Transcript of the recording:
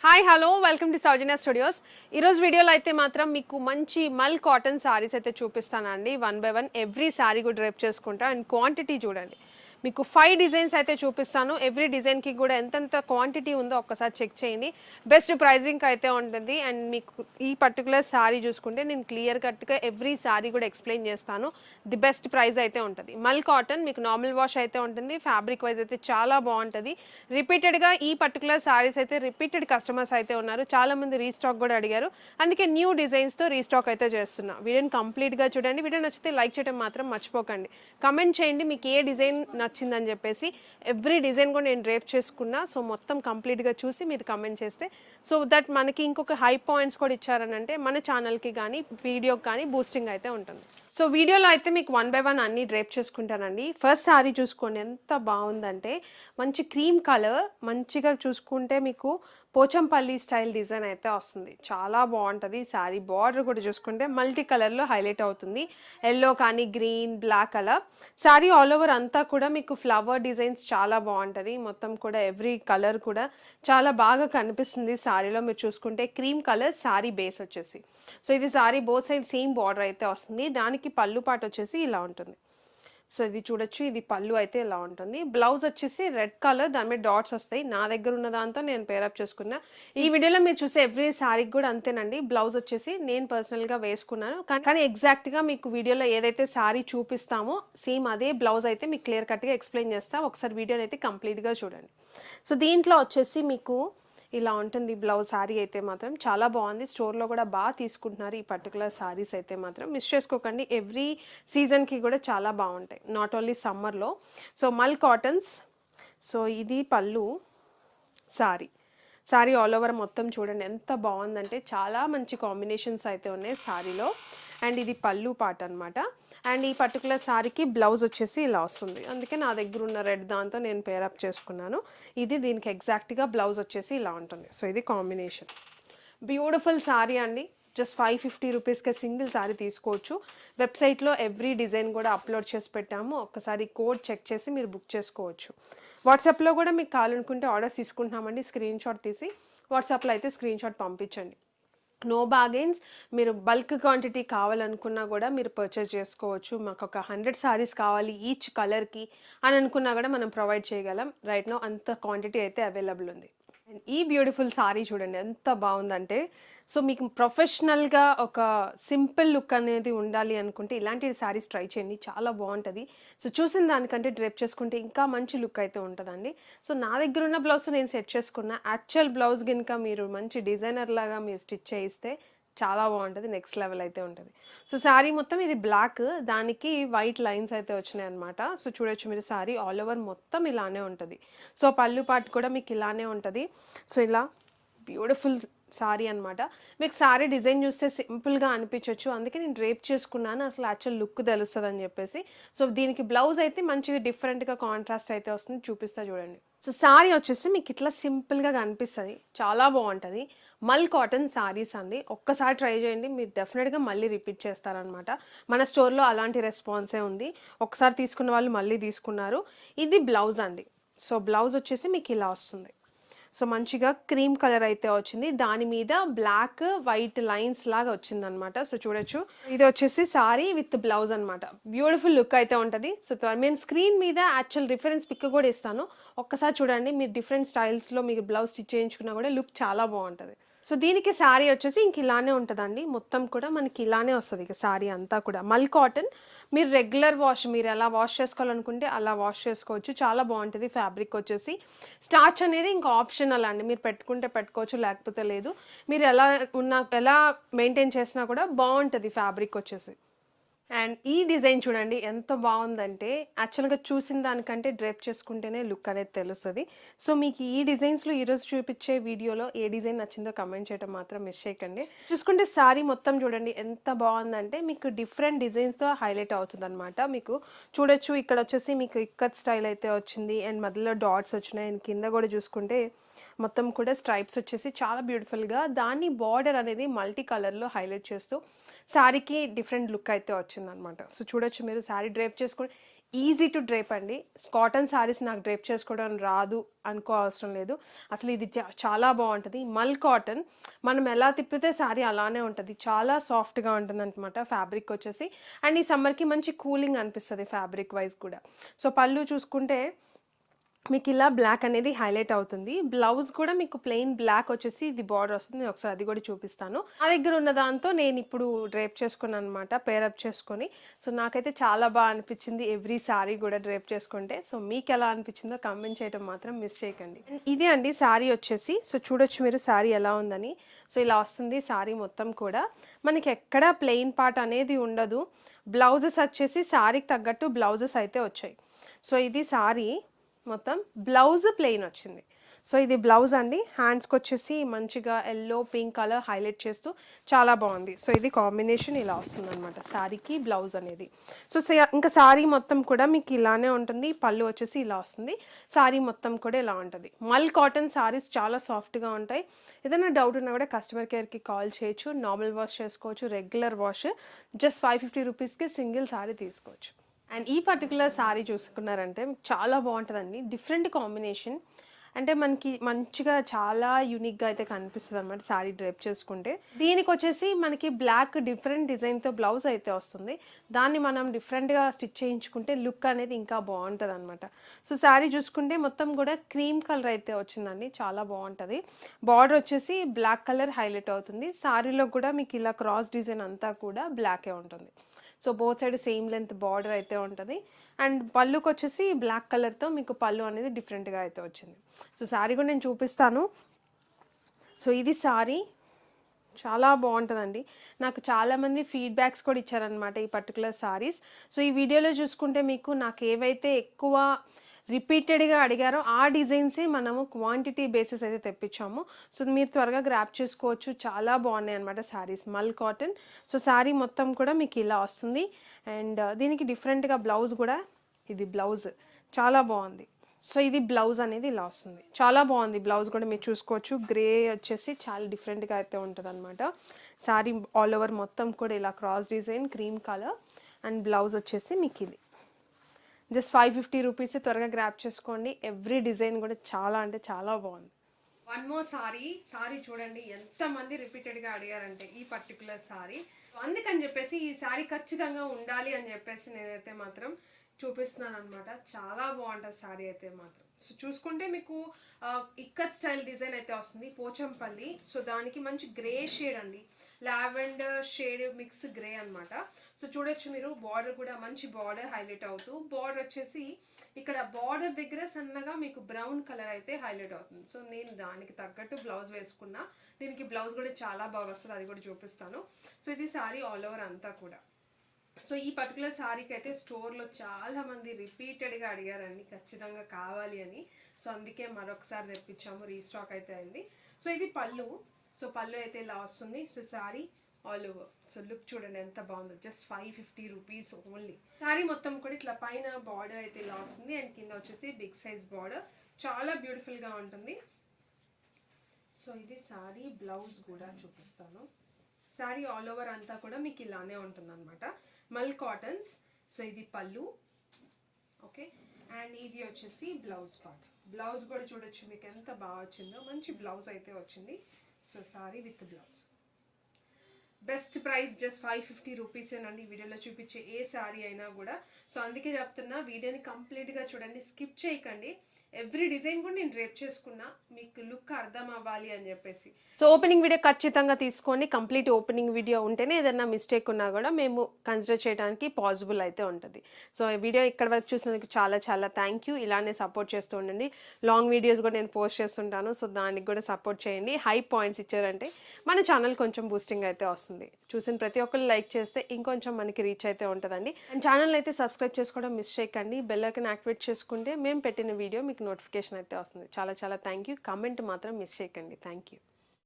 Hi hello welcome to Soujanya studios. ఈరోజు వీడియోలో అయితే మాత్రం మీకు మంచి మల్ కాటన్ సారీస్ అయితే చూపిస్తానండి. 1 బై 1 ఎవ్రీ సారీ కూడా డ్రైప్ చేసుకుంటా. అండ్ క్వాంటిటీ చూడండి, మీకు 5 డిజైన్స్ అయితే చూపిస్తాను. ఎవ్రీ డిజైన్కి కూడా ఎంతెంత క్వాంటిటీ ఉందో ఒక్కసారి చెక్ చేయండి. బెస్ట్ ప్రైజింగ్ అయితే ఉంటుంది. అండ్ మీకు ఈ పర్టికులర్ సారీ చూసుకుంటే నేను క్లియర్ కట్గా ఎవ్రీ సారీ కూడా ఎక్స్ప్లెయిన్ చేస్తాను. ది బెస్ట్ ప్రైస్ అయితే ఉంటుంది. మల్ కాటన్ మీకు నార్మల్ వాష్ అయితే ఉంటుంది. ఫ్యాబ్రిక్ వైజ్ అయితే చాలా బాగుంటుంది. రిపీటెడ్గా ఈ పర్టికులర్ సారీస్ అయితే రిపీటెడ్ కస్టమర్స్ అయితే ఉన్నారు. చాలామంది రీస్టాక్ కూడా అడిగారు. అందుకే న్యూ డిజైన్స్తో రీస్టాక్ అయితే చేస్తున్నా. వీడియోని కంప్లీట్గా చూడండి. వీడియో నచ్చితే లైక్ చేయడం మాత్రం మర్చిపోకండి. కమెంట్ చేయండి మీకు ఏ డిజైన్ నచ్చిందని చెప్పేసి. ఎవ్రీ డిజైన్ కూడా నేను డ్రేప్ చేసుకున్నా. సో మొత్తం కంప్లీట్గా చూసి మీరు కమెంట్ చేస్తే సో దట్ మనకి ఇంకొక హై పాయింట్స్ కూడా ఇచ్చారనంటే మన ఛానల్కి కానీ వీడియోకి కానీ బూస్టింగ్ అయితే ఉంటుంది. సో వీడియోలో అయితే మీకు 1 బై 1 అన్ని డ్రేప్ చేసుకుంటానండి. ఫస్ట్ సారీ చూసుకోండి ఎంత బాగుందంటే, మంచి క్రీమ్ కలర్, మంచిగా చూసుకుంటే మీకు పోచంపల్లి స్టైల్ డిజైన్ అయితే వస్తుంది. చాలా బాగుంటుంది. శారీ బార్డర్ కూడా చూసుకుంటే మల్టీ కలర్లో హైలైట్ అవుతుంది. ఎల్లో కానీ green black colour. Sari all over అంతా కూడా మీకు ఫ్లవర్ డిజైన్స్ చాలా బాగుంటుంది. మొత్తం కూడా ఎవ్రీ కలర్ కూడా చాలా బాగా కనిపిస్తుంది శారీలో. మీరు చూసుకుంటే క్రీమ్ కలర్ శారీ బేస్ వచ్చేసి. సో ఇది sari both side same border అయితే వస్తుంది. దానికి పళ్ళు పాటు వచ్చేసి ఇలా ఉంటుంది. సో ఇది చూడొచ్చు, ఇది పళ్ళు అయితే ఇలా ఉంటుంది. బ్లౌజ్ వచ్చేసి రెడ్ కలర్, దాని మీద డాట్స్ వస్తాయి. నా దగ్గర ఉన్న దాంతో నేను పేరప్ చేసుకున్నా. ఈ వీడియోలో మీరు చూసే ఎవ్రీ శారీకి కూడా అంతేనండి. బ్లౌజ్ వచ్చేసి నేను పర్సనల్గా వేసుకున్నాను. కానీ ఎగ్జాక్ట్గా మీకు వీడియోలో ఏదైతే శారీ చూపిస్తామో సేమ్ అదే బ్లౌజ్ అయితే మీకు క్లియర్ కట్గా ఎక్స్ప్లెయిన్ చేస్తా. ఒకసారి వీడియోని అయితే కంప్లీట్గా చూడండి. సో దీంట్లో వచ్చేసి మీకు ఇలా ఉంటుంది బ్లౌజ్. శారీ అయితే మాత్రం చాలా బాగుంది. స్టోర్లో కూడా బాగా తీసుకుంటున్నారు ఈ పర్టికులర్ శారీస్ అయితే మాత్రం. మిస్ చేసుకోకండి. ఎవ్రీ సీజన్కి కూడా చాలా బాగుంటాయి, నాట్ ఓన్లీ సమ్మర్లో. సో మల్ కాటన్స్. సో ఇది పళ్ళు. శారీ ఆల్ ఓవర్ మొత్తం చూడండి ఎంత బాగుందంటే, చాలా మంచి కాంబినేషన్స్ అయితే ఉన్నాయి శారీలో. అండ్ ఇది పళ్ళు పాట అనమాట. అండ్ ఈ పర్టికులర్ శారీకి బ్లౌజ్ వచ్చేసి ఇలా వస్తుంది. అందుకే నా దగ్గర ఉన్న రెడ్ దాంతో నేను పేరప్ చేసుకున్నాను. ఇది దీనికి ఎగ్జాక్ట్గా బ్లౌజ్ వచ్చేసి ఇలా ఉంటుంది. సో ఇది కాంబినేషన్. బ్యూటిఫుల్ శారీ అండి. జస్ట్ 550 రూపీస్కే సింగిల్ శారీ తీసుకోవచ్చు. వెబ్సైట్లో ఎవ్రీ డిజైన్ కూడా అప్లోడ్ చేసి పెట్టాము. ఒక్కసారి కోడ్ చెక్ చేసి మీరు బుక్ చేసుకోవచ్చు. వాట్సాప్లో కూడా మీకు కావాలనుకుంటే ఆర్డర్స్ తీసుకుంటున్నామండి. స్క్రీన్ షాట్ తీసి వాట్సాప్లో అయితే స్క్రీన్ షాట్ పంపించండి. No bargains. మీరు బల్క్ క్వాంటిటీ కావాలనుకున్నా కూడా మీరు పర్చేస్ చేసుకోవచ్చు. మాకు ఒక 100 సారీస్ కావాలి ఈచ్ కలర్కి అని అనుకున్నా కూడా మనం ప్రొవైడ్ చేయగలం. రైట్ నో అంత క్వాంటిటీ అయితే అవైలబుల్ ఉంది. అండ్ ఈ బ్యూటిఫుల్ సారీ చూడండి ఎంత బాగుందంటే, సో మీకు ప్రొఫెషనల్గా ఒక సింపుల్ లుక్ అనేది ఉండాలి అనుకుంటే ఇలాంటి శారీస్ ట్రై చేయండి, చాలా బాగుంటుంది. సో చూసిన దానికంటే డ్రేప్ చేసుకుంటే ఇంకా మంచి లుక్ అయితే ఉంటుందండి. సో నా దగ్గర ఉన్న బ్లౌజ్ నేను సెట్ చేసుకున్న యాక్చువల్ బ్లౌజ్ కనుక మీరు మంచి డిజైనర్ లాగా మీరు స్టిచ్ చేయిస్తే చాలా బాగుంటుంది. నెక్స్ట్ లెవెల్ అయితే ఉంటుంది. సో శారీ మొత్తం ఇది బ్లాక్, దానికి వైట్ లైన్స్ అయితే వచ్చినాయి అనమాట. సో చూడొచ్చు మీరు, శారీ ఆల్ ఓవర్ మొత్తం ఇలానే ఉంటుంది. సో పళ్ళు పాటు కూడా మీకు ఇలానే ఉంటుంది. సో ఇలా బ్యూటిఫుల్ శారీ అనమాట. మీకు శారీ డిజైన్ చూస్తే సింపుల్గా అనిపించవచ్చు, అందుకే నేను డ్రేప్ చేసుకున్నాను, అసలు యాక్చువల్ లుక్ తెలుస్తుంది అని చెప్పేసి. సో దీనికి బ్లౌజ్ అయితే మంచిగా డిఫరెంట్గా కాంట్రాస్ట్ అయితే వస్తుంది, చూపిస్తా చూడండి. సో శారీ వచ్చేసి మీకు ఇట్లా సింపుల్గా కనిపిస్తుంది, చాలా బాగుంటుంది. మల్ కాటన్ శారీస్ అండి. ఒక్కసారి ట్రై చేయండి, మీరు డెఫినెట్గా మళ్ళీ రిపీట్ చేస్తారనమాట. మన స్టోర్లో అలాంటి రెస్పాన్సే ఉంది. ఒకసారి తీసుకున్న వాళ్ళు మళ్ళీ తీసుకున్నారు. ఇది బ్లౌజ్ అండి. సో బ్లౌజ్ వచ్చేసి మీకు ఇలా వస్తుంది. సో మంచిగా క్రీమ్ కలర్ అయితే వచ్చింది, దాని మీద బ్లాక్ వైట్ లైన్స్ లాగా వచ్చిందనమాట. సో చూడొచ్చు, ఇది వచ్చేసి సారీ విత్ బ్లౌజ్ అనమాట. బ్యూటిఫుల్ లుక్ అయితే ఉంటుంది. సో నేను స్క్రీన్ మీద యాక్చువల్ రిఫరెన్స్ పిక్ కూడా ఇస్తాను, ఒక్కసారి చూడండి. మీరు డిఫరెంట్ స్టైల్స్లో మీకు బ్లౌజ్ స్టిచ్ చేయించుకున్నా కూడా లుక్ చాలా బాగుంటుంది. సో దీనికి శారీ వచ్చేసి ఇంక ఇలానే ఉంటుందండి. మొత్తం కూడా మనకి ఇలానే వస్తుంది ఇక శారీ అంతా కూడా. మల్ కాటన్. మీరు రెగ్యులర్ వాష్, మీరు ఎలా వాష్ చేసుకోవాలనుకుంటే అలా వాష్ చేసుకోవచ్చు, చాలా బాగుంటుంది. ఫ్యాబ్రిక్ వచ్చేసి స్టార్చ్ అనేది ఇంకా ఆప్షనల్ అండి, మీరు పెట్టుకుంటే పెట్టుకోవచ్చు లేకపోతే లేదు. మీరు ఎలా మెయింటైన్ చేసినా కూడా బాగుంటుంది ఫ్యాబ్రిక్ వచ్చేసి. అండ్ ఈ డిజైన్ చూడండి ఎంత బాగుందంటే, యాక్చువల్గా చూసిన దానికంటే డ్రేప్ చేసుకుంటేనే లుక్ అనేది తెలుస్తుంది. సో మీకు ఈ డిజైన్స్లో ఈరోజు చూపించే వీడియోలో ఏ డిజైన్ నచ్చిందో కమెంట్ చేయడం మాత్రం మిస్ చేయకండి. చూసుకుంటే శారీ మొత్తం చూడండి ఎంత బాగుందంటే, మీకు డిఫరెంట్ డిజైన్స్తో హైలైట్ అవుతుంది అనమాట. మీకు చూడొచ్చు, ఇక్కడ వచ్చేసి మీకు ఇక్కత్ స్టైల్ అయితే వచ్చింది, అండ్ మధ్యలో డాట్స్ వచ్చినాయి. అండ్ కింద కూడా చూసుకుంటే మొత్తం కూడా స్ట్రైప్స్ వచ్చేసి చాలా బ్యూటిఫుల్గా, దాన్ని బార్డర్ అనేది మల్టీ కలర్లో హైలైట్ చేస్తూ శారీకి డిఫరెంట్ లుక్ అయితే వచ్చిందనమాట. సో చూడొచ్చు మీరు, శారీ డ్రేప్ చేసుకుని ఈజీ టు డ్రేప్ అండి. కాటన్ శారీస్ నాకు డ్రేప్ చేసుకోవడం రాదు అనుకో అవసరం లేదు. అసలు ఇది చాలా బావుంటది. మల్ కాటన్ మనం ఎలా తిప్పితే శారీ అలానే ఉంటది. చాలా సాఫ్ట్‌గా ఉంటుందనమాట ఫ్యాబ్రిక్ వచ్చేసి. అండ్ ఈ సమ్మర్‌కి మంచి కూలింగ్ అనిపిస్తది ఫ్యాబ్రిక్ వైస్ కూడా. సో, పళ్ళు చూసుకుంటే మీకిలా బ్లాక్ అనేది హైలైట్ అవుతుంది. బ్లౌజ్ కూడా మీకు ప్లెయిన్ బ్లాక్ వచ్చేసి ఇది బార్డర్ వస్తుంది. నేను ఒకసారి అది కూడా చూపిస్తాను. నా దగ్గర ఉన్న దాంతో నేనిప్పుడు డ్రేప్ చేసుకున్నాననమాట పేరప్ చేసుకొని. సో, నాకైతే చాలా అనిపిచ్చింది ఎవ్రీ సారీ కూడా డ్రేప్ చేసుకుంటే. సో, మీకెలా అనిపిచ్చిందో కామెంట్ చేయడం మాత్రం మిస్ చేయకండి. ఇదే అండి సారీ వచ్చేసి. సో, చూడొచ్చు మీరు సారీ ఎలా ఉందని. సో, ఇలా వస్తుంది సారీ మొత్తం కూడా. మనకెక్కడా ప్లెయిన్ పార్ట్ అనేది ఉండదు. బ్లౌజెస్ వచ్చేసి సారీకి తగ్గట్టు బ్లౌజెస్ అయితే వచ్చాయి. సో, ఇది సారీ మొత్తం బ్లౌజ్ ప్లెయిన్ వచ్చింది. సో, ఇది బ్లౌజ్ అండి. హ్యాండ్స్‌కొచ్చేసి మంచిగా యెల్లో, పింక్ కలర్ హైలైట్ చేస్తూ చాలా బావుంది. సో, ఇది కాంబినేషన్ ఇలా వస్తుందనమాట సారీకి బ్లౌజ్ అనేది. సో, ఇంకా సారీ మొత్తం కూడా మీకు ఇలానే ఉంటుంది. పళ్ళు వచ్చేసి ఇలా వస్తుంది. సారీ మొత్తం కూడా ఇలా ఉంటది. మల్ కాటన్ సారీస్ చాలా సాఫ్ట్‌గా ఉంటాయి. ఏదైనా డౌట్ ఉన్నా కూడా కస్టమర్ కేర్‌కి కాల్ చేయొచ్చు. నార్మల్ వాష్ చేసుకోవచ్చు. రెగ్యులర్ వాష్ జస్ట్ 550 రూపీస్‌కి సింగిల్ సారీ తీసుకోవచ్చు. అండ్ ఈ పర్టిక్యులర్ సారీ చూసుకున్నారంటే చాలా బాగుంటుందండి. డిఫరెంట్ కాంబినేషన్ అంటే మనకి మంచిగా చాలా యూనిక్గా అయితే కనిపిస్తుంది అనమాట సారీ డ్రేప్ చేసుకుంటే. దీనికి వచ్చేసి మనకి బ్లాక్ డిఫరెంట్ డిజైన్తో బ్లౌజ్ అయితే వస్తుంది. దాన్ని మనం డిఫరెంట్గా స్టిచ్ చేయించుకుంటే లుక్ అనేది ఇంకా బాగుంటుంది అనమాట. సో, సారీ చూసుకుంటే మొత్తం కూడా క్రీమ్ కలర్ అయితే వచ్చిందండి. చాలా బాగుంటుంది. బార్డర్ వచ్చేసి బ్లాక్ కలర్ హైలైట్ అవుతుంది. సారీలో కూడా మీకు ఇలా క్రాస్ డిజైన్ అంతా కూడా బ్లాకే ఉంటుంది. So, both side same length border అయితే ఉంటది. అండ్ పళ్ళుకొచ్చేసి బ్లాక్ కలర్‌తో మీకు పళ్ళు అనేది డిఫరెంట్‌గా అయితే వచ్చింది. సో, సారీ కూడా నేను చూపిస్తాను. సో, ఇది సారీ చాలా బాగుంటుందండి. నాకు చాలామంది ఫీడ్‌బ్యాక్స్ కూడా ఇచ్చారనమాట ఈ పర్టిక్యులర్ సారీస్. సో, ఈ వీడియోలో చూసుకుంటే మీకు నాకు ఏవైతే ఎక్కువ రిపీటెడ్‌గా అడిగారో ఆ డిజైన్సే మనము క్వాంటిటీ బేసిస్ అయితే తెప్పించాము. సో, మీరు త్వరగా గ్రాబ్ చేసుకోవచ్చు. చాలా బాగున్నాయన్నమాట సారీస్. మల్ కాటన్. సో, సారీ మొత్తం కూడా మీకు ఇలా వస్తుంది. అండ్ దీనికి డిఫరెంట్‌గా బ్లౌజ్ కూడా ఇది బ్లౌజ్ చాలా బాగుంది. సో, ఇది బ్లౌజ్ అనేది ఇలా వస్తుంది. చాలా బాగుంది బ్లౌజ్ కూడా మీరు చూసుకోవచ్చు. గ్రే వచ్చేసి చాలా డిఫరెంట్‌గా అయితే ఉంటదనమాట. సారీ ఆల్ ఓవర్ మొత్తం కూడా ఇలా cross design cream colour and blouse వచ్చేసి మీకు ఇది. Just 550 rupees. త్వరగా గ్రాప్ చేసుకోండి. ఎవ్రీ డిజైన్ కూడా చాలా అంటే చాలా బాగుంది. వన్ మోర్ సారీ చూడండి ఎంతమంది రిపీటెడ్గా అడిగారంటే ఈ పర్టికులర్ సారీ. అందుకని చెప్పేసి ఈ సారీ ఖచ్చితంగా ఉండాలి అని చెప్పేసి నేనైతే మాత్రం చూపిస్తున్నాను అనమాట. చాలా బాగుంటుంది సారీ అయితే మాత్రం. సో, చూసుకుంటే మీకు ఇక్కత్ స్టైల్ డిజైన్ అయితే వస్తుంది. పోచంపల్లి. సో, దానికి మంచి గ్రే షేడ్ అండి. లావెండర్ షేడ్ మిక్స్ గ్రే అనమాట. సో, చూడొచ్చు మీరు బార్డర్ కూడా మంచి బార్డర్ హైలైట్ అవుతూ బార్డర్ వచ్చేసి ఇక్కడ బార్డర్ దగ్గర సన్నగా మీకు బ్రౌన్ కలర్ అయితే హైలైట్ అవుతుంది. సో, నేను దానికి తగ్గట్టు బ్లౌజ్ వేసుకున్నా. దీనికి బ్లౌజ్ కూడా చాలా బాగా వస్తుంది. అది కూడా చూపిస్తాను. సో, ఇది సారీ ఆల్ ఓవర్ అంతా కూడా. సో, ఈ పర్టికులర్ సారీకి అయితే స్టోర్లో చాలామంది రిపీటెడ్గా అడిగారండి ఖచ్చితంగా కావాలి అని. సో, అందుకే మరొకసారి తెప్పించాము. రీస్టాక్ అయితే అయింది. సో, ఇది పళ్ళు. సో, పళ్ళు అయితే ఇలా వస్తుంది. So, sorry all over. So, look చూడండి ఎంత బాగుందో. Just 550 rupees only. సారీ మొత్తం కూడా ఇట్లా పైన బార్డర్ అయితే ఇలా వస్తుంది. అండ్ కింద వచ్చేసి బిగ్ సైజ్ బార్డర్. చాలా బ్యూటిఫుల్గా ఉంటుంది. సో, ఇది సారీ బ్లౌజ్ కూడా చూపిస్తాను. సారీ ఆల్ ఓవర్ అంతా కూడా మీకు ఇలానే ఉంటుంది అనమాట. మల్ కాటన్స్. సో, ఇది పళ్ళు. ఓకే. అండ్ ఇది వచ్చేసి బ్లౌజ్ పార్ట్. బ్లౌజ్ కూడా చూడొచ్చు మీకు ఎంత బాగా వచ్చిందో. మంచి బ్లౌజ్ అయితే వచ్చింది. So, sorry with blouse. Best price just 550 రూపీసేనండి ఈ వీడియోలో చూపించే ఏ సారీ అయినా కూడా. సో, అందుకే చెప్తున్నా వీడియోని కంప్లీట్గా చూడండి. స్కిప్ చేయకండి. ఎవ్రీ డిజైన్ కూడా నేను డ్రేప్ చేసుకున్నా మీకు లుక్ అర్థం అవ్వాలి అని చెప్పేసి. సో, ఓపెనింగ్ వీడియో ఖచ్చితంగా తీసుకోండి. కంప్లీట్ ఓపెనింగ్ వీడియో ఉంటేనే ఏదైనా మిస్టేక్ ఉన్నా కూడా మేము కన్సిడర్ చేయడానికి పాసిబుల్ అయితే ఉంటుంది. సో, ఈ వీడియో ఇక్కడ వరకు చూసినందుకు చాలా చాలా థ్యాంక్ యూ. ఇలానే సపోర్ట్ చేస్తూ ఉండండి. లాంగ్ వీడియోస్ కూడా నేను పోస్ట్ చేస్తుంటాను. సో, దానికి కూడా సపోర్ట్ చేయండి. హై పాయింట్స్ ఇచ్చారంటే మన ఛానల్ కొంచెం బూస్టింగ్ అయితే వస్తుంది. చూసిన ప్రతి ఒక్కరు లైక్ చేస్తే ఇంకొంచెం మనకి రీచ్ అయితే ఉంటుందండి. అండ్ ఛానల్ అయితే సబ్స్క్రైబ్ చేసుకోవడం మిస్ చేయకండి. బెల్ ఐకాన్ యాక్టివేట్ చేసుకుంటే మేము పెట్టిన వీడియో మీకు నోటిఫికేషన్ అయితే వస్తుంది. చాలా చాలా థ్యాంక్ యూ. కామెంట్ మాత్రం మిస్ చేయకండి. Thank you.